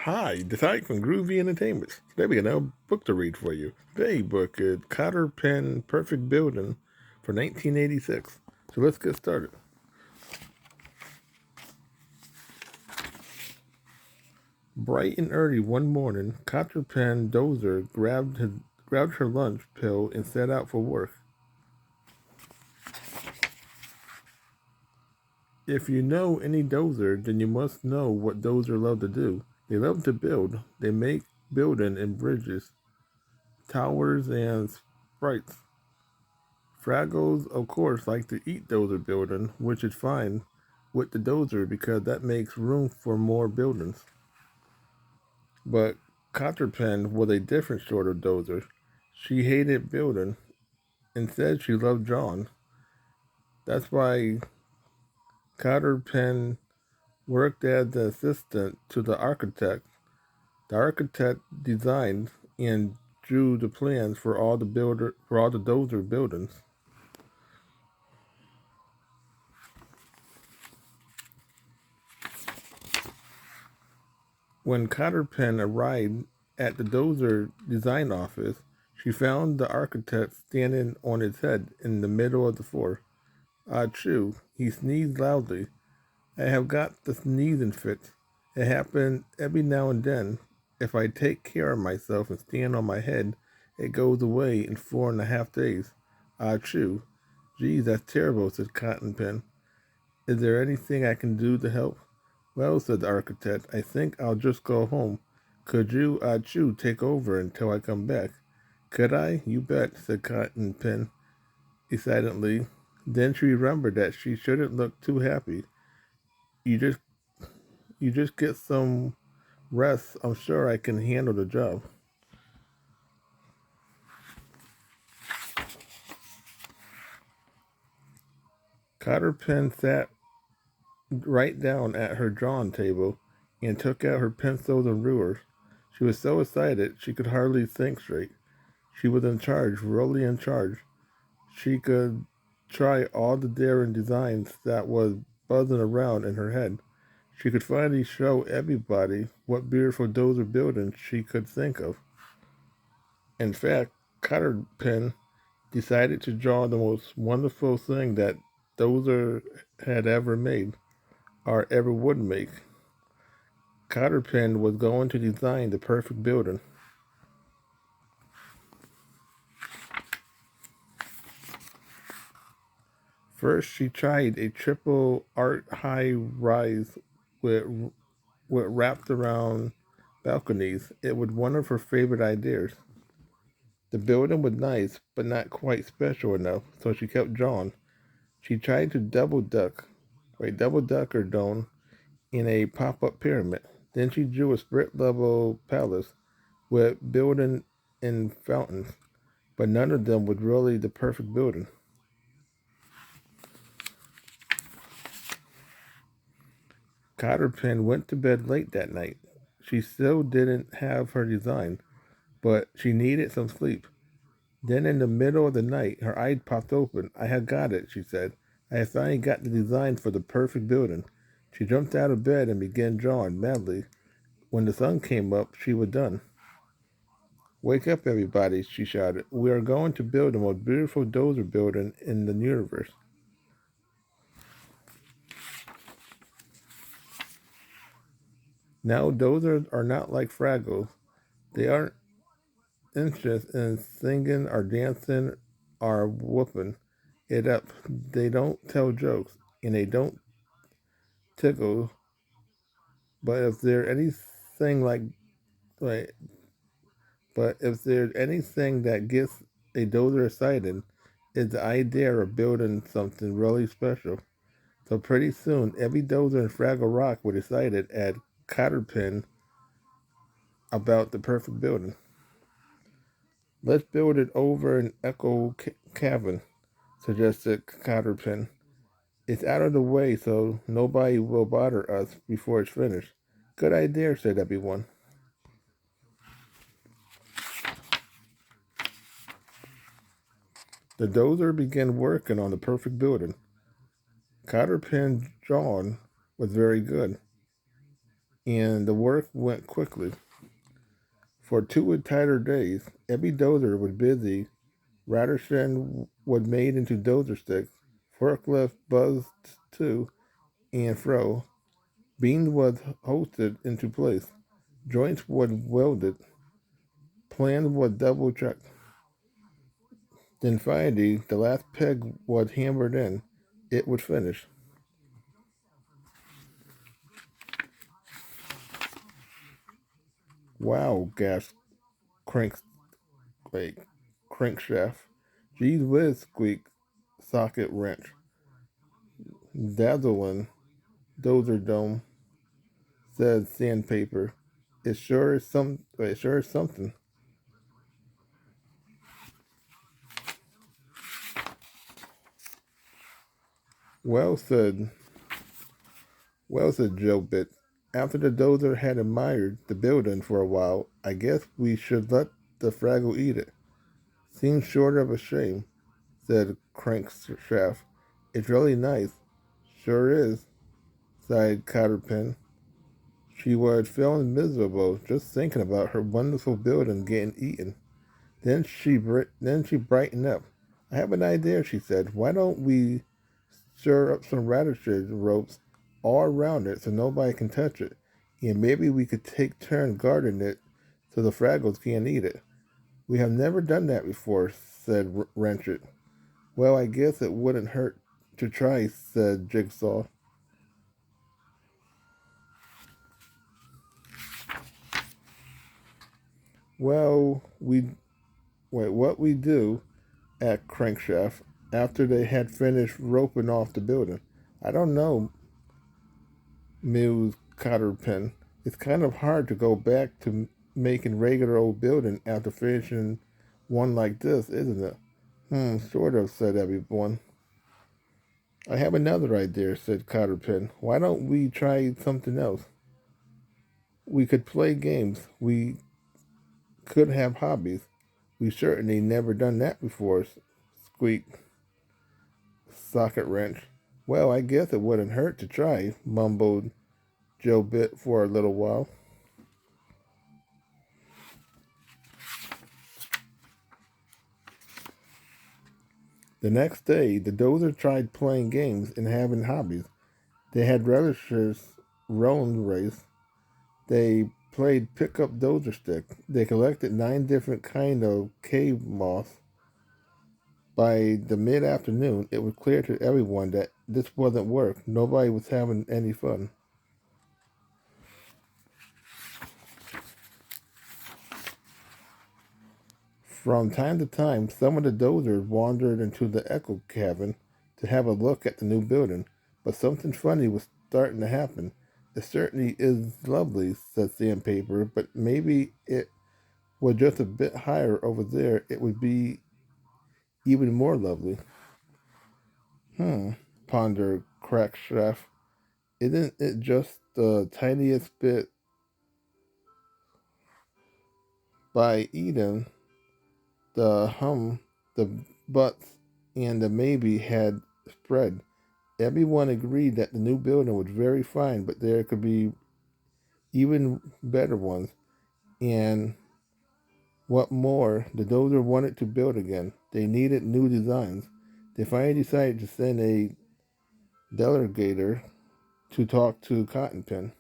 Hi, Detective from Groovy Entertainment. Today we got a book to read for you. Today's book is Cotterpin Perfect Building for 1986. So let's get started. Bright and early one morning, Cotterpin Dozer grabbed her lunch pill and set out for work. If you know any Dozer, then you must know what Dozer love to do. They love to build. They make building and bridges, towers, and sprites. Fraggles, of course, like to eat dozer building, which is fine with the dozer because that makes room for more buildings. But Cotterpen was a different sort of dozer. She hated building. Instead, she loved John. That's why Cotterpen worked as the assistant to the architect. The architect designed and drew the plans for all the dozer buildings. When Cotterpen arrived at the Dozer design office, she found the architect standing on his head in the middle of the floor. Achoo, he sneezed loudly. I have got the sneezing fit. It happens every now and then. If I take care of myself and stand on my head, it goes away in 4.5 days. Achoo. Geez, that's terrible, said Cottonpen. Is there anything I can do to help? Well, said the architect, I think I'll just go home. Could you, Chu, take over until I come back? Could I? You bet, said Cottonpin excitedly. Then she remembered that she shouldn't look too happy. You just you just get some rest. I'm sure I can handle the job. Cotterpin sat right down at her drawing table and took out her pencils and rulers. She was so excited she could hardly think straight. She was in charge, really in charge. She could try all the daring designs that was buzzing around in her head. She could finally show everybody what beautiful dozer buildings she could think of. In fact, Cotterpin decided to draw the most wonderful thing that Dozer had ever made, or ever would make. Cotterpin was going to design the perfect building. First, she tried a triple art high rise with wrapped around balconies. It was one of her favorite ideas. The building was nice, but not quite special enough, so she kept drawing. She tried to double decker dome in a pop up pyramid. Then she drew a split level palace with building and fountains, but none of them was really the perfect building. Cotterpin went to bed late that night. She still didn't have her design, but she needed some sleep. Then, in the middle of the night, her eyes popped open. I have got it, she said. I have finally got the design for the perfect building. She jumped out of bed and began drawing madly. When the sun came up, she was done. Wake up, everybody, she shouted. We are going to build the most beautiful dozer building in the universe. Now, dozers are not like fraggles. They aren't interested in singing or dancing or whooping it up. They don't tell jokes and they don't tickle. But if there's anything like, but if there's anything that gets a dozer excited, it's the idea of building something really special. So pretty soon, every dozer in Fraggle Rock was excited at Cotterpin about the perfect building. Let's build it over an echo cavern, suggested Cotterpin. It's out of the way so nobody will bother us before it's finished. Good idea, said everyone. The dozer began working on the perfect building. Cotterpin John was very good. and the work went quickly. For 2 entire days, every dozer was busy. Ratterson was made into dozer sticks, forklift buzzed to and fro, beams was hoisted into place, joints was welded, plans was double checked. Then finally, the last peg was hammered in. It was finished. Wow, gasped Crank, wait, Crankshaft. Geez whiz, squeaked Socket Wrench. Dazzling, Dozer Dome, said Sandpaper. It sure is something. Well said, well said Joe Bit. After the dozer had admired the building for a while, I guess we should let the fraggle eat it. Seems short of a shame, said Crankshaft. It's really nice. Sure is, sighed Cotterpin. She was feeling miserable just thinking about her wonderful building getting eaten. Then she brightened up. I have an idea, she said. Why don't we stir up some radishes ropes all around it so nobody can touch it? And maybe we could take turns guarding it so the Fraggles can't eat it. We have never done that before, said Wrenchit. Well, I guess it wouldn't hurt to try, said Jigsaw. Well, what we do at Crankshaft after they had finished roping off the building. I don't know, mused Cotterpin. It's kind of hard to go back to making regular old building after finishing one like this, isn't it? Sort of, said everyone. I have another idea, said Cotterpin. Why don't we try something else? We could play games. We could have hobbies. We certainly never done that before, squeaked Socket Wrench. Well, I guess it wouldn't hurt to try, mumbled Joe Bit for a little while. The next day, the Dozer tried playing games and having hobbies. They had relishers rowing race. They played pickup dozer stick. They collected 9 different kind of cave moss. By the mid-afternoon, it was clear to everyone that this wasn't work. Nobody was having any fun. From time to time, some of the dozers wandered into the echo cabin to have a look at the new building, but something funny was starting to happen. It certainly is lovely, said Sandpaper, but maybe it was just a bit higher over there. It would be even more lovely. Pondered Crackshaft. Isn't it just the tiniest bit by Eden? The the buts, and the maybe had spread. Everyone agreed that the new building was very fine, but there could be even better ones. And what more, the Dozer wanted to build again. They needed new designs. They finally decided to send a delegator to talk to Cottonpin.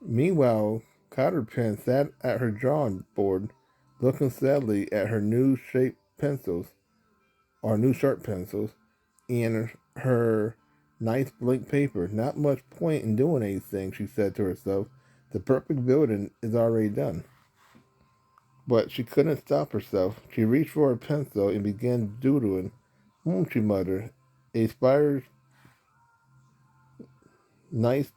Meanwhile, Cotterpin sat at her drawing board, looking sadly at her new shaped pencils, or new sharp pencils, and her nice blank paper. Not much point in doing anything, she said to herself. The perfect building is already done. But she couldn't stop herself. She reached for a pencil and began doodling. She muttered. A spider's nice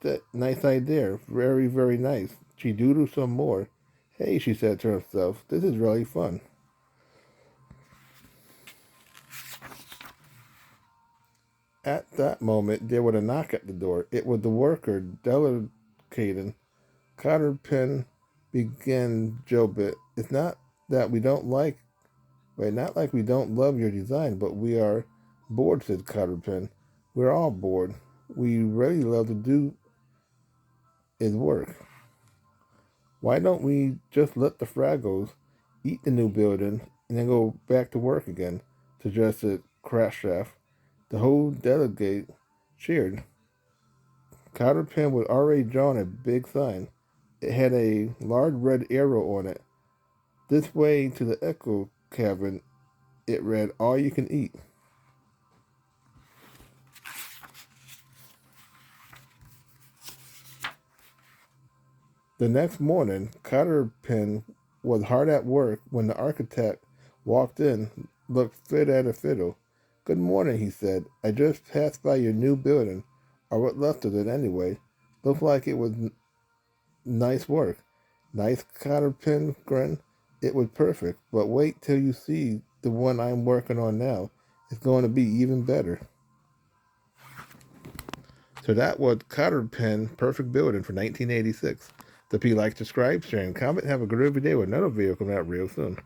idea. Very, very nice. She doodled some more. Hey, she said to herself, this is really fun. At that moment, there was a knock at the door. It was the worker, delegating. Cotterpin began Jobit. It's not that we don't like, not like we don't love your design, but we are bored, said Cotterpin. We're all bored. We really love to do is work. Why don't we just let the Fraggles eat the new building and then go back to work again? Suggested Crash-Shaft. The whole delegate cheered. Cotterpin was already drawn a big sign. It had a large red arrow on it. This way to the Echo Cabin, it read, all you can eat. The next morning, Cotterpin was hard at work when the architect walked in, looked fit at a fiddle. Good morning, he said. I just passed by your new building, or what left of it anyway. Looked like it was nice work. Nice, Cotterpin grinned. It was perfect, but wait till you see the one I'm working on now. It's going to be even better. So that was Cotterpin Perfect Building for 1986. So if you like, subscribe, share, and comment, have a groovy day with another video coming out real soon.